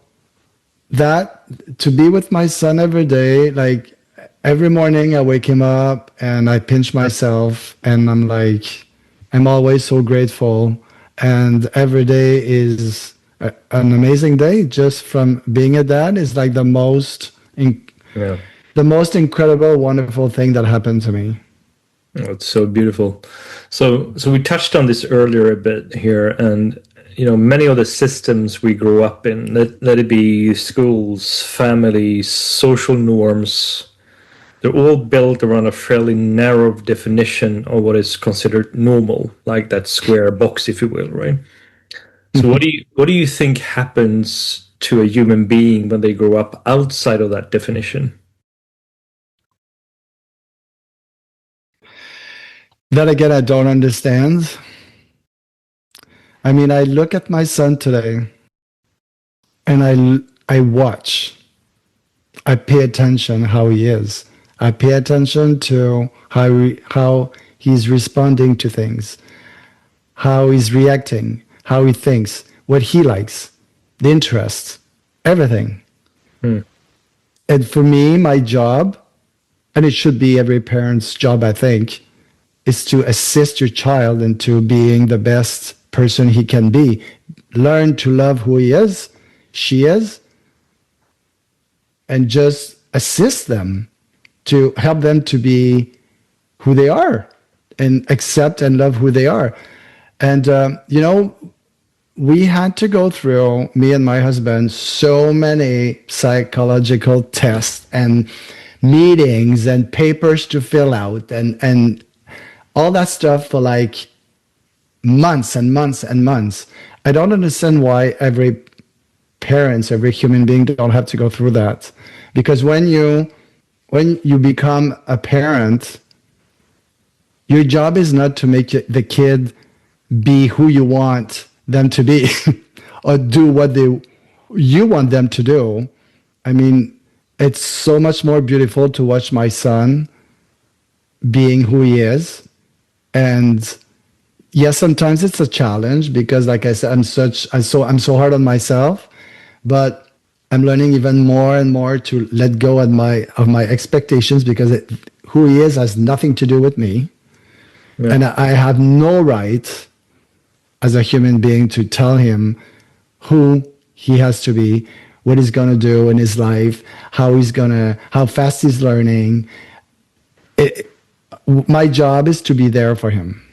that to be with my son every day, like every morning I wake him up and I pinch myself and I'm like, I'm always so grateful. And every day is an amazing day just from being a dad is like the most incredible, wonderful thing that happened to me. Oh, it's so beautiful. So we touched on this earlier a bit here, and many of the systems we grow up in, let it be schools, families, social norms, they're all built around a fairly narrow definition of what is considered normal, like that square box, if you will, right? So what do you think happens to a human being when they grow up outside of that definition? That again, I don't understand. I mean, I look at my son today and I watch. I pay attention how he is. I pay attention to how he's responding to things, how he's reacting, how he thinks, what he likes, the interests, everything. Hmm. And for me, my job, and it should be every parent's job, I think, is to assist your child into being the best person he can be. Learn to love who he is, she is, and just assist them to help them to be who they are and accept and love who they are. And, we had to go through, me and my husband, so many psychological tests and meetings and papers to fill out and all that stuff for like months and months and months. I don't understand why every human being don't have to go through that. Because when you become a parent, your job is not to make the kid be who you want them to be or do what you want them to do. I mean, it's so much more beautiful to watch my son being who he is. And yes, sometimes it's a challenge because, like I said, I'm so hard on myself, but I'm learning even more and more to let go of my expectations because who he is has nothing to do with me. Yeah. And I have no right as a human being to tell him who he has to be, what he's going to do in his life, how fast he's learning. My job is to be there for him.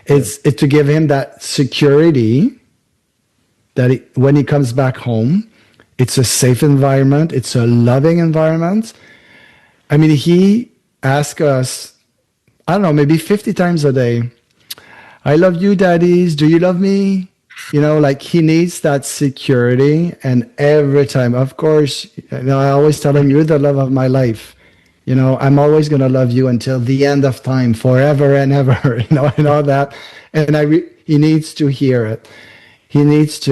It's to give him that security that when he comes back home, it's a safe environment. It's a loving environment. I mean, he asks us, I don't know, maybe 50 times a day, I love you, daddies. Do you love me? Like he needs that security. And every time, of course, I always tell him, you're the love of my life. I'm always going to love you until the end of time, forever and ever, and all that. And he needs to hear it. He needs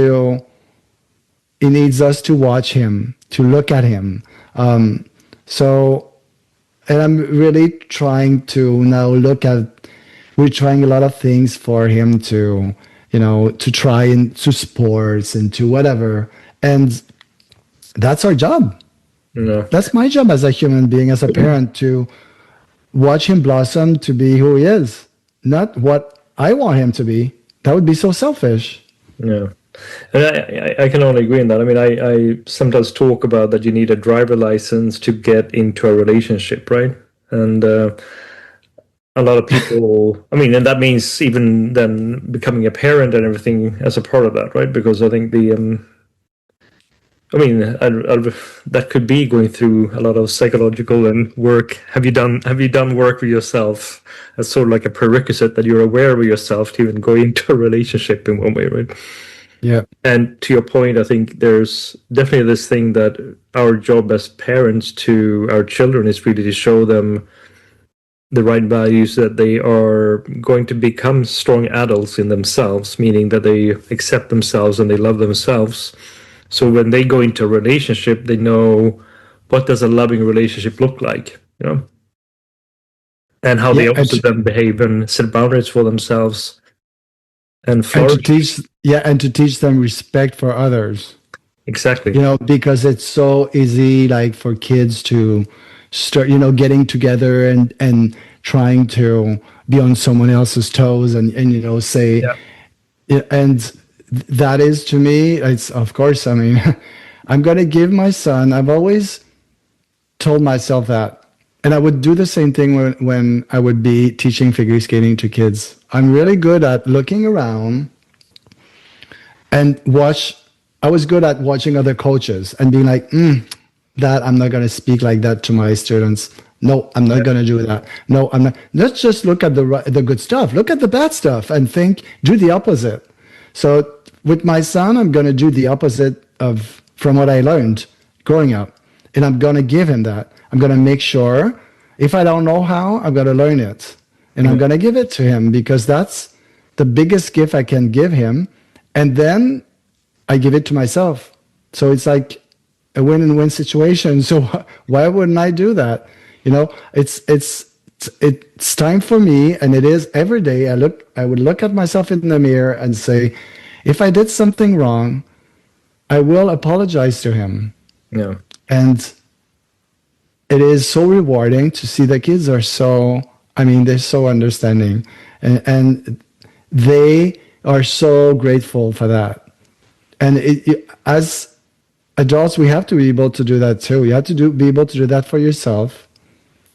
us to watch him, to look at him. And I'm really trying to now we're trying a lot of things for him to try into sports and to whatever. And that's our job. No. That's my job as a human being, as a parent, to watch him blossom to be who he is, not what I want him to be. That would be so selfish. Yeah. And I can only agree on that. I mean, I sometimes talk about that you need a driver license to get into a relationship, right? And a lot of people, I mean, and that means even then becoming a parent and everything as a part of that, right? Because I think that could be going through a lot of psychological and work. Have you done work with yourself as sort of like a prerequisite that you're aware of yourself to even go into a relationship in one way, right? Yeah. And to your point, I think there's definitely this thing that our job as parents to our children is really to show them the right values, that they are going to become strong adults in themselves, meaning that they accept themselves and they love themselves. So when they go into a relationship, they know what does a loving relationship look like, and how they also then behave and set boundaries for themselves and flourish. And to teach them respect for others. Exactly. Because it's so easy, like for kids to start, getting together and trying to be on someone else's toes and say, and that is, to me, it's, of course, I mean, I'm going to give my son, I've always told myself that, and I would do the same thing when I would be teaching figure skating to kids. I'm really good at looking around and I was good at watching other coaches and being like, that I'm not going to speak like that to my students. No, I'm not going to do that. No, I'm not. Let's just look at the good stuff. Look at the bad stuff and do the opposite. So with my son, I'm going to do the opposite from what I learned growing up. And I'm going to give him that. I'm going to make sure if I don't know how, I'm going to learn it. And I'm going to give it to him because that's the biggest gift I can give him. And then I give it to myself. So it's like a win-win situation. So why wouldn't I do that? You know, it's time for me, and it is every day. I would look at myself in the mirror and say, if I did something wrong, I will apologize to him. Yeah. And it is so rewarding to see the kids are so, I mean, they're so understanding, and they are so grateful for that. And as adults, we have to be able to do that too. You have to be able to do that for yourself.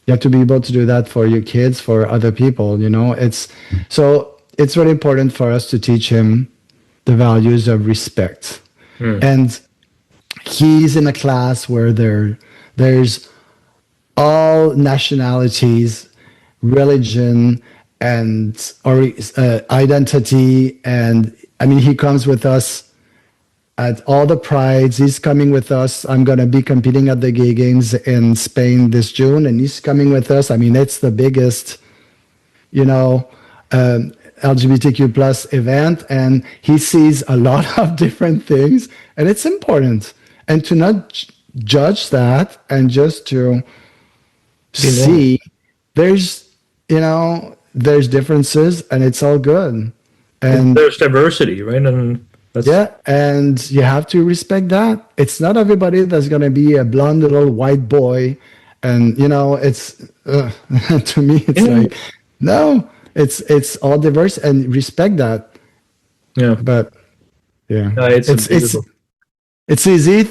You have to be able to do that for your kids, for other people. You know, it's really important for us to teach him the values of respect. And he's in a class where there's all nationalities, religion, and identity. And I mean, he comes with us at all the prides. He's coming with us. I'm going to be competing at the Gay Games in Spain this June, and he's coming with us. I mean, it's the biggest, you know, LGBTQ plus event, and he sees a lot of different things, and it's important. And to not judge that, and just to see there's differences, and it's all good. And there's diversity, right? And and you have to respect that. It's not everybody that's going to be a blonde little white boy, and you know, it's to me it's like, no, it's all diverse, and respect that. Yeah. But yeah, it's easy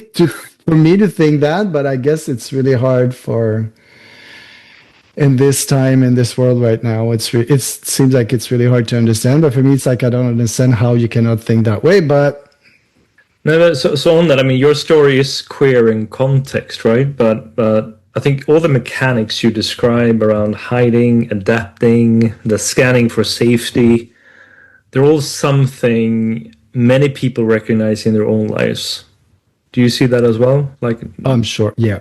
for me to think that, but I guess it's really hard in this time, in this world right now. It seems like it's really hard to understand, but for me it's like, I don't understand how you cannot think that way. But no, so on that, I mean, your story is queer in context, right? But I think all the mechanics you describe around hiding, adapting, the scanning for safety, they're all something many people recognize in their own lives. Do you see that as well? Like, I'm sure. Yeah.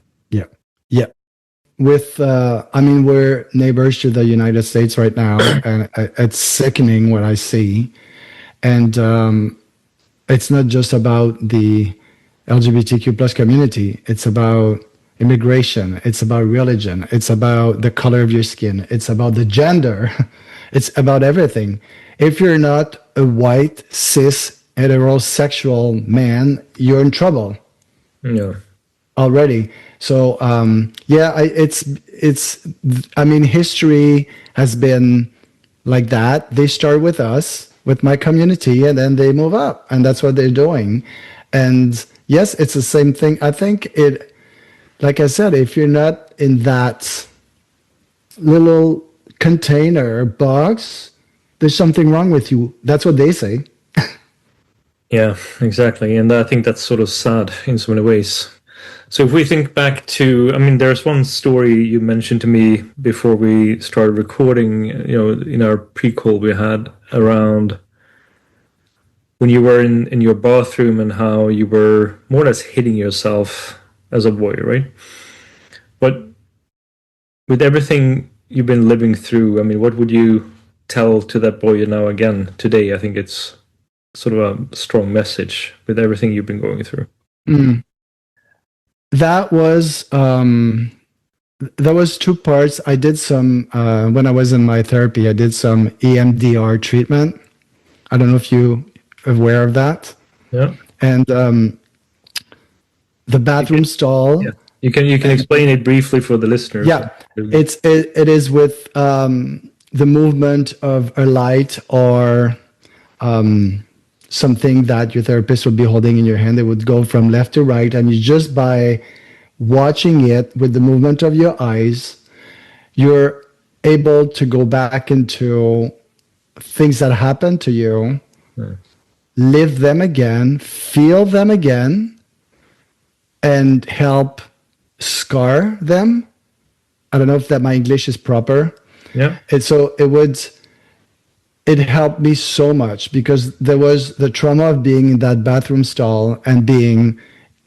With I mean, we're neighbors to the United States right now, and it's sickening what I see. And it's not just about the LGBTQ plus community. It's about immigration. It's about religion. It's about the color of your skin. It's about the gender. It's about everything. If you're not a white, cis, heterosexual man, you're in trouble. Yeah. Already. So I mean, history has been like that. They start with us, with my community, and then they move up, and that's what they're doing. And yes, it's the same thing. I think like I said, if you're not in that little container box, there's something wrong with you. That's what they say. Yeah, exactly. And I think that's sort of sad in so many ways. So if we think back to, I mean, there's one story you mentioned to me before we started recording, you know, in our pre-call we had around when you were in your bathroom and how you were more or less hitting yourself as a boy, right? But with everything you've been living through, I mean, what would you tell to that boy now again today? I think it's sort of a strong message with everything you've been going through. That was two parts. I did some when I was in my therapy. I did some EMDR treatment. I don't know if you are aware of that. Yeah. And the bathroom stall. Yeah. You can explain it briefly for the listeners. Yeah, it is with the movement of a light or something that your therapist would be holding in your hand. It would go from left to right, and you just by watching it with the movement of your eyes, you're able to go back into things that happened to you, live them again, feel them again, and help scar them. I don't know if that my English is proper. Yeah. And so it helped me so much because there was the trauma of being in that bathroom stall and being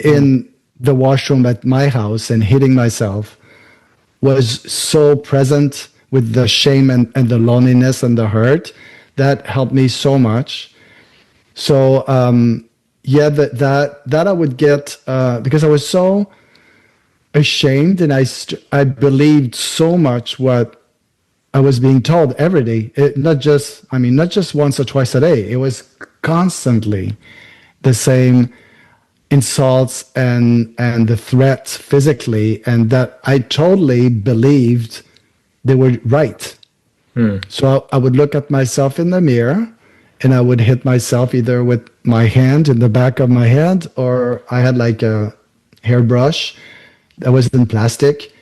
in the washroom at my house and hitting myself was so present with the shame and the loneliness and the hurt that helped me so much. So yeah, that I would get because I was so ashamed, and I believed so much what I was being told every day. Not just once or twice a day. It was constantly the same insults and the threats physically, and that I totally believed they were right. So I would look at myself in the mirror, and I would hit myself either with my hand in the back of my head, or I had like a hairbrush that was in plastic,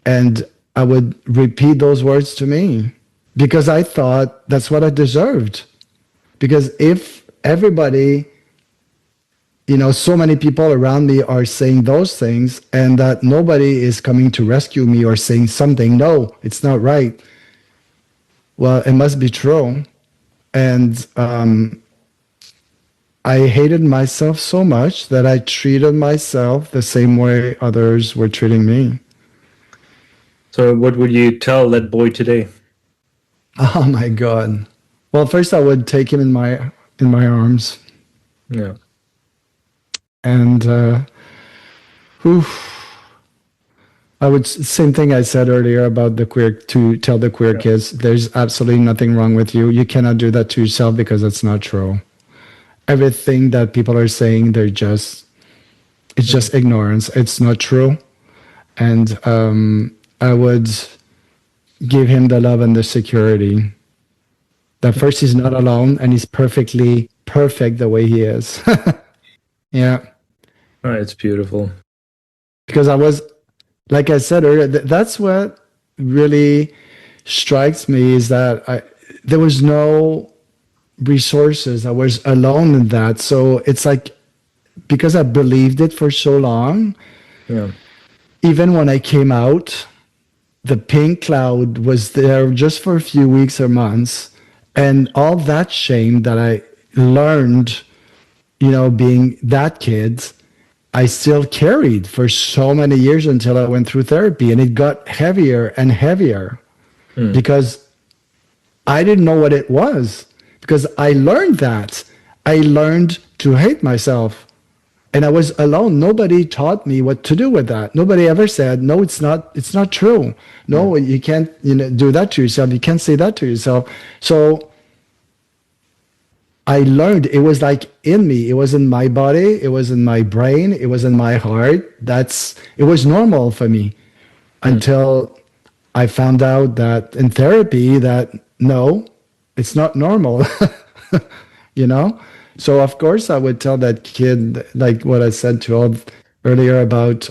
and I would repeat those words to me because I thought that's what I deserved. Because if everybody, so many people around me are saying those things, and that nobody is coming to rescue me or saying something, no, it's not right. Well, it must be true. And I hated myself so much that I treated myself the same way others were treating me. So what would you tell that boy today? Oh my God. Well, first I would take him in my arms, Yeah. and oof, I would same thing I said earlier about to tell the queer Yeah. kids, there's absolutely nothing wrong with you. You cannot do that to yourself because it's not true. Everything that people are saying, it's just ignorance. It's not true. And I would give him the love and the security that first he's not alone, and he's perfectly perfect the way he is. Yeah. Oh, it's beautiful. Because I was, like I said earlier, that's what really strikes me, is that there was no resources. I was alone in that. So it's like, because I believed it for so long, Yeah. even when I came out, the pink cloud was there just for a few weeks or months. And all that shame that I learned, being that kid, I still carried for so many years until I went through therapy. And it got heavier and heavier because I didn't know what it was. Because I learned that. I learned to hate myself. And I was alone. Nobody taught me what to do with that. Nobody ever said, no, it's not true. No, you can't, do that to yourself. You can't say that to yourself. So I learned, it was like in me. It was in my body. It was in my brain. It was in my heart. It was normal for me until I found out that in therapy that no, it's not normal, you know? So of course I would tell that kid, like what I said to all earlier about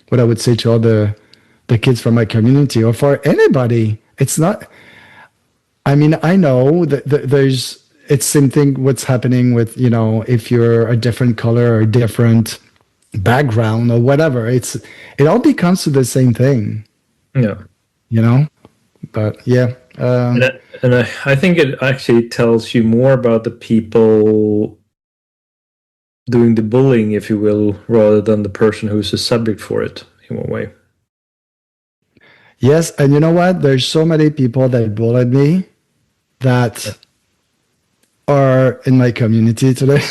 what I would say to all the kids from my community, or for anybody. It's not, I know that it's same thing what's happening with, if you're a different color or different background or whatever, it all becomes to the same thing, Yeah. But yeah. I think it actually tells you more about the people doing the bullying, if you will, rather than the person who's the subject for it, in one way. Yes, and you know what? There's so many people that bullied me that are in my community today.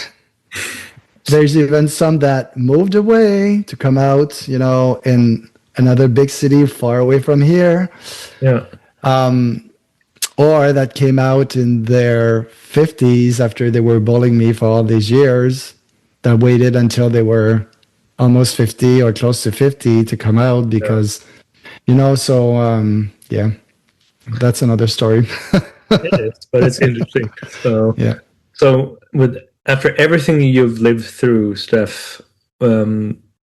There's even some that moved away to come out, in another big city far away from here. Yeah. Or that came out in their 50s after they were bullying me for all these years, that waited until they were almost 50 or close to 50 to come out because, yeah, that's another story. It is, but it's interesting. So, Yeah. So after everything you've lived through, Stef,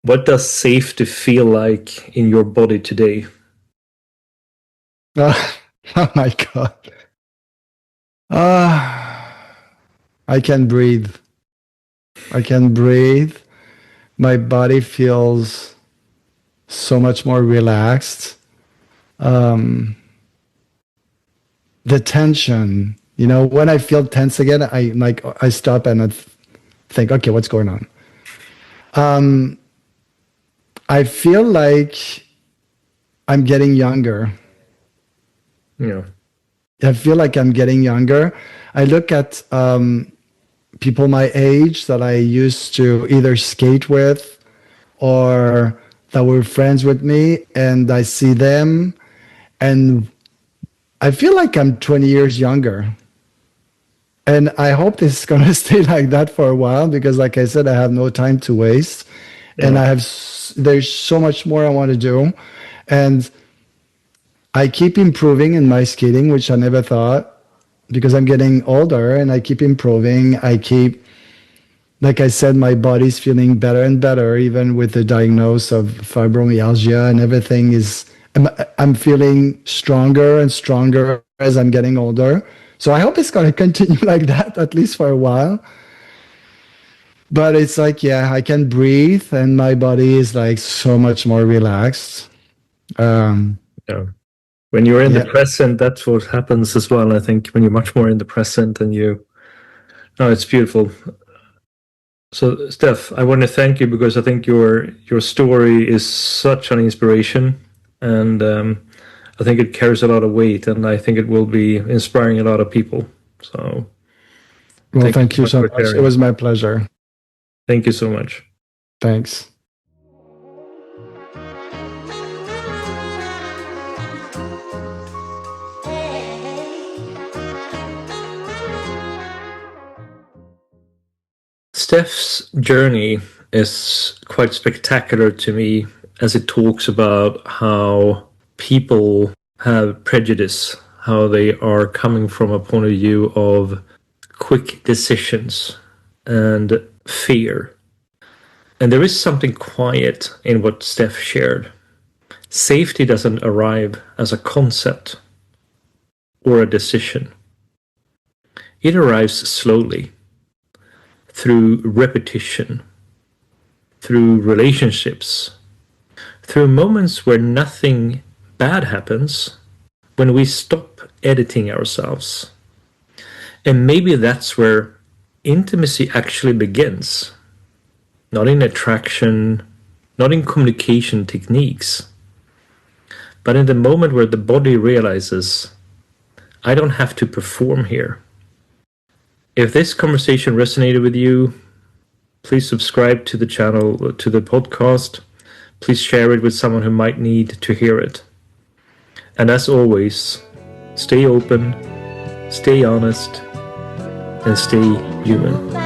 what does safety feel like in your body today? Oh my God. I can breathe. I can breathe. My body feels so much more relaxed. The tension, when I feel tense again, I stop and I think, okay, what's going on? I feel like I'm getting younger. Yeah. I feel like I'm getting younger. I look at people my age that I used to either skate with or that were friends with me, and I see them and I feel like I'm 20 years younger. And I hope this is going to stay like that for a while because, like I said, I have no time to waste. And Yeah. there's so much more I want to do. And I keep improving in my skating, which I never thought because I'm getting older and I keep improving. Like I said, my body's feeling better and better, even with the diagnosis of fibromyalgia and everything I'm feeling stronger and stronger as I'm getting older. So I hope it's going to continue like that, at least for a while. But it's like, yeah, I can breathe and my body is like so much more relaxed. Yeah. When you're in the Yeah. present, that's what happens as well. I think when you're much more in the present and no, it's beautiful. So, Stef, I want to thank you because I think your story is such an inspiration, and I think it carries a lot of weight, and I think it will be inspiring a lot of people. So, Well, thank you thank so you much so for much. It sharing. was my pleasure. Thank you so much. Thanks. Stef's journey is quite spectacular to me as it talks about how people have prejudice, how they are coming from a point of view of quick decisions and fear. And there is something quiet in what Stef shared. Safety doesn't arrive as a concept or a decision. It arrives slowly through repetition, through relationships, through moments where nothing bad happens, when we stop editing ourselves. And maybe that's where intimacy actually begins. Not in attraction, not in communication techniques, but in the moment where the body realizes, I don't have to perform here. If this conversation resonated with you, please subscribe to the channel, to the podcast. Please share it with someone who might need to hear it. And as always, stay open, stay honest, and stay human.